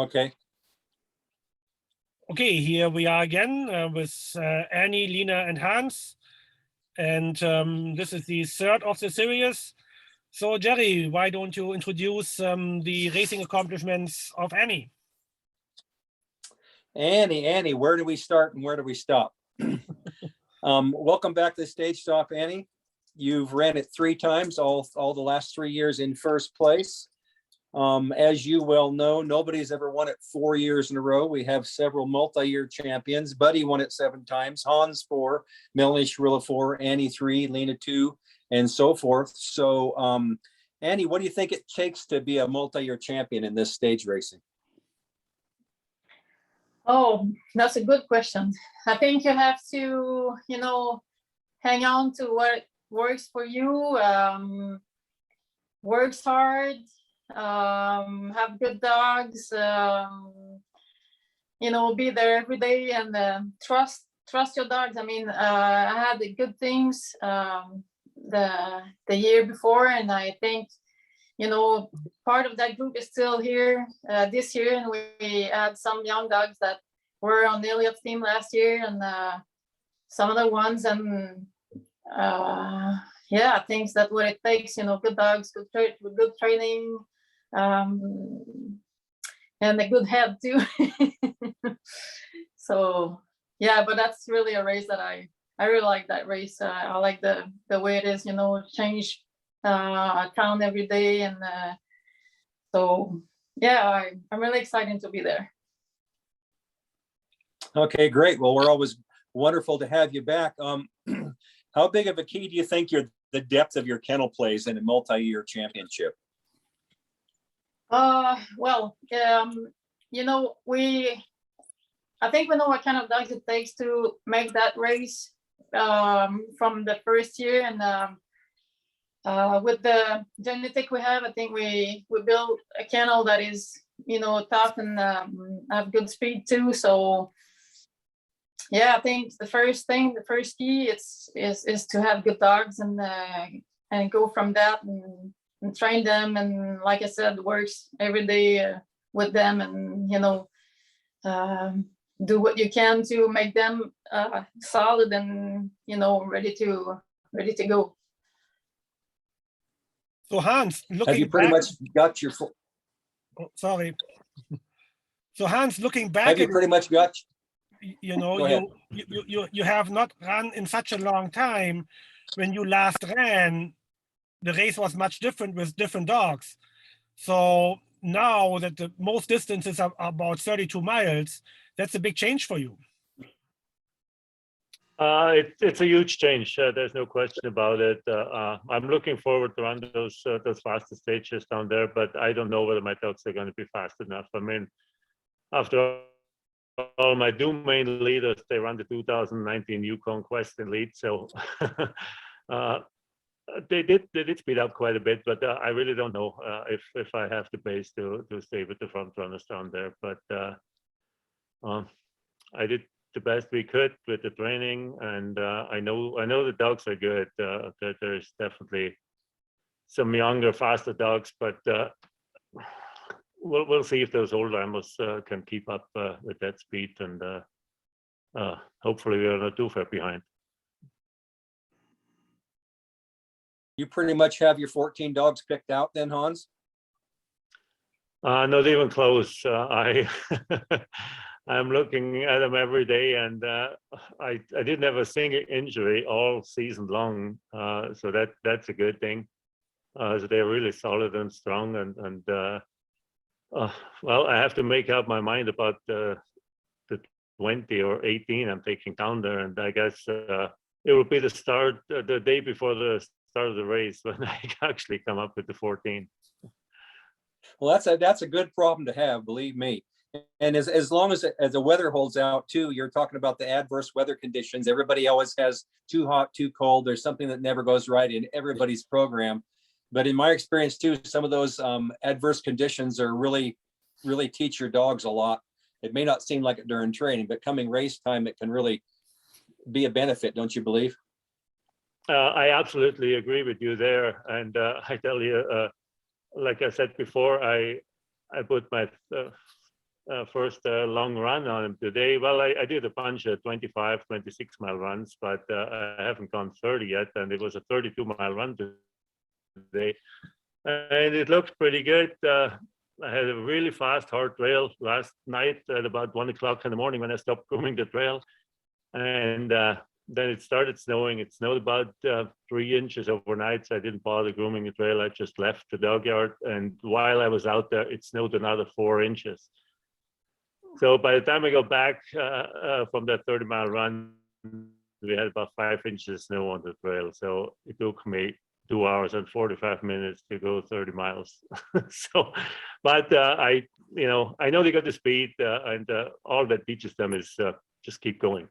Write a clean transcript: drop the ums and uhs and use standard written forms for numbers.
Okay. Okay, here we are again with Anny, Lina, and Hans. And this is the third of the series. So, Jerry, why don't you introduce the racing accomplishments of Anny? Anny, where do we start and where do we stop? Welcome back to the stage stop, Anny. You've ran it 3 times, all the last 3 years in first place. As you well know, nobody's ever won it 4 years in a row. We have several multi-year champions. Buddy won it 7 times, Hans 4, Melanie Shirilla 4, Anny 3, Lina 2, and so forth. So, Anny, what do you think it takes to be a multi-year champion in this stage racing? Oh, that's a good question. I think you have to, hang on to what works for you, works hard, have good dogs, be there every day and trust your dogs. I mean, I had the good things the year before, and I think part of that group is still here this year, and we had some young dogs that were on Elliot's team last year, and some other ones, and I think that's what it takes. Good dogs, good training, and a good head too. So but that's really a race that I really like. That race. I like the way it is. Change town every day, and I'm really excited to be there. Okay, great. Well, we're always wonderful to have you back. How big of a key do you think the depth of your kennel plays in a multi-year championship? I think we know what kind of dogs it takes to make that race from the first year, and with the genetic we have, I think we built a kennel that is tough and have good speed too. So I think the first key is to have good dogs and go from that and train them, and like I said, works every day with them, and do what you can to make them solid and ready to go. So Hans, have you pretty much got your? Sorry. So Hans, looking back, have you pretty much got? You have not run in such a long time. When you last ran, the race was much different with different dogs. So now that the most distances are about 32 miles, that's a big change for you. It's a huge change. There's no question about it. I'm looking forward to run those faster stages down there, but I don't know whether my dogs are going to be fast enough. I mean, after all, my 2 main leaders, they run the 2019 Yukon Quest in lead, so they did speed up quite a bit, but I really don't know if I have the pace to stay with the front runners down there. But I did the best we could with the training, and I know the dogs are good. There's definitely some younger, faster dogs, but we'll see if those old animals can keep up with that speed, and hopefully we're not too far behind. You pretty much have your 14 dogs picked out then, Hans? Not even close. I'm looking at them every day, and I didn't have a single injury all season long, so that's a good thing. So they're really solid and strong, and well, I have to make up my mind about the 20 or 18 I'm taking down there, and I guess it will be the day before the start of the race when I actually come up with the 14. Well, that's a good problem to have, believe me. And as long as the weather holds out too, you're talking about the adverse weather conditions. Everybody always has too hot, too cold. There's something that never goes right in everybody's program. But in my experience too, some of those adverse conditions are really teach your dogs a lot. It may not seem like it during training, but coming race time, it can really be a benefit, don't you believe? I absolutely agree with you there. And I tell you, like I said before, I put my first long run on him today. Well, I did a bunch of 25, 26 mile runs, but I haven't gone 30 yet. And it was a 32-mile run today. And it looks pretty good. I had a really fast, hard trail last night at about 1 o'clock in the morning when I stopped grooming the trail. And then it started snowing. It snowed about 3 inches overnight, so I didn't bother grooming the trail. I just left the dog yard. And while I was out there, it snowed another 4 inches. So by the time I got back from that 30-mile run, we had about 5 inches of snow on the trail. So it took me 2 hours and 45 minutes to go 30 miles. So, but I know they got the speed, and all that teaches them is just keep going.